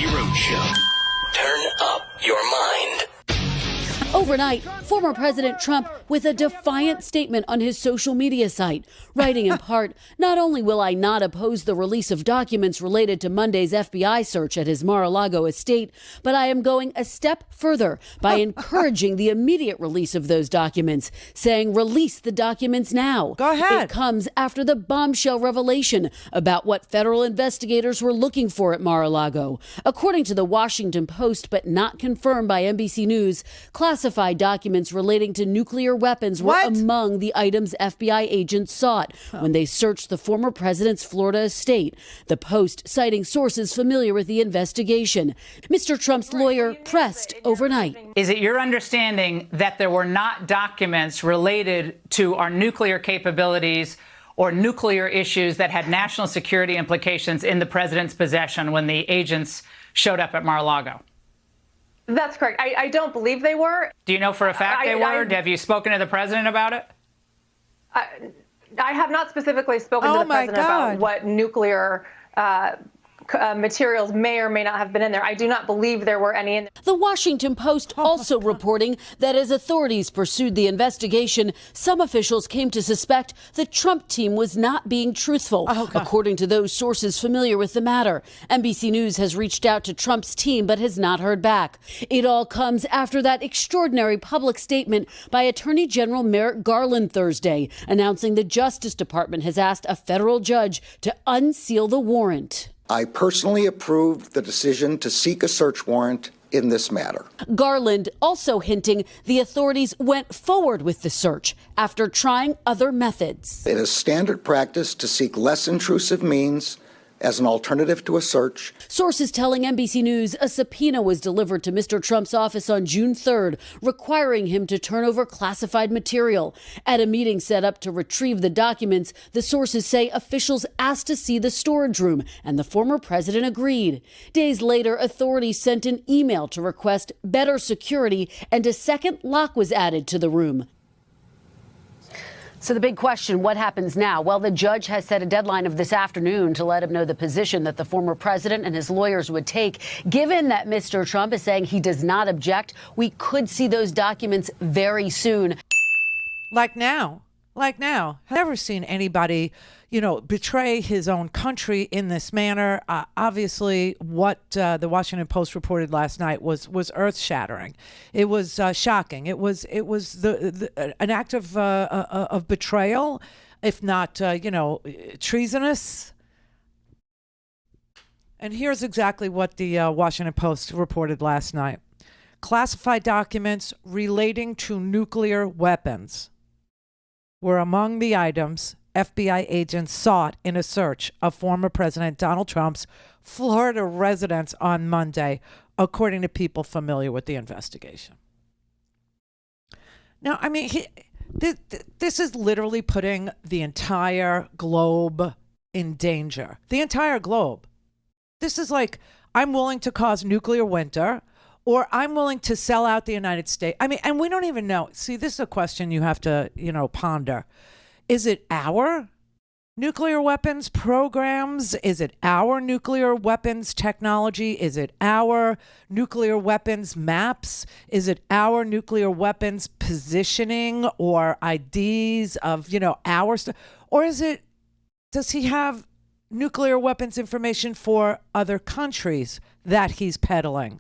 Randi Rhodes Show. Turn up your mind. Overnight, former President Trump with a defiant statement on his social media site, writing in part, "Not only will I not oppose the release of documents related to Monday's FBI search at his Mar-a-Lago estate, but I am going a step further by encouraging the immediate release of those documents, saying release the documents now." Go ahead. It comes after the bombshell revelation about what federal investigators were looking for at Mar-a-Lago. According to the Washington Post, but not confirmed by NBC News, classified documents relating to nuclear weapons were among the items FBI agents sought when they searched the former president's Florida estate. The Post citing sources familiar with the investigation. Mr. Trump's lawyer pressed overnight. Is it your understanding that there were not documents related to our nuclear capabilities or nuclear issues that had national security implications in the president's possession when the agents showed up at Mar-a-Lago? That's correct. I don't believe they were. Do you know for a fact they were? Have you spoken to the president about it? I have not specifically spoken to the president about what nuclear materials may or may not have been in there. I do not believe there were any in there. The Washington Post also reporting that as authorities pursued the investigation, some officials came to suspect the Trump team was not being truthful, according to those sources familiar with the matter. NBC News has reached out to Trump's team but has not heard back. It all comes after that extraordinary public statement by Attorney General Merrick Garland Thursday, announcing the Justice Department has asked a federal judge to unseal the warrant. I personally approved the decision to seek a search warrant in this matter. Garland also hinting the authorities went forward with the search after trying other methods. It is standard practice to seek less intrusive means as an alternative to a search. Sources telling NBC News a subpoena was delivered to Mr. Trump's office on June 3rd, requiring him to turn over classified material. At a meeting set up to retrieve the documents, the sources say officials asked to see the storage room, and the former president agreed. Days later, authorities sent an email to request better security, and a second lock was added to the room. So the big question, what happens now? Well, the judge has set a deadline of this afternoon to let him know the position that the former president and his lawyers would take. Given that Mr. Trump is saying he does not object, we could see those documents very soon. Like now. I've never seen anybody, betray his own country in this manner. Obviously, what the Washington Post reported last night was earth-shattering. It was shocking. It was an act of betrayal, if not, treasonous. And here's exactly what the Washington Post reported last night. Classified documents relating to nuclear weapons were among the items FBI agents sought in a search of former President Donald Trump's Florida residence on Monday, according to people familiar with the investigation. Now, I mean, this is literally putting the entire globe in danger. The entire globe. This is like, I'm willing to cause nuclear winter, or I'm willing to sell out the United States. I mean, and we don't even know. See, this is a question you have to, ponder. Is it our nuclear weapons programs? Is it our nuclear weapons technology? Is it our nuclear weapons maps? Is it our nuclear weapons positioning or IDs of, our stuff? Or does he have nuclear weapons information for other countries that he's peddling?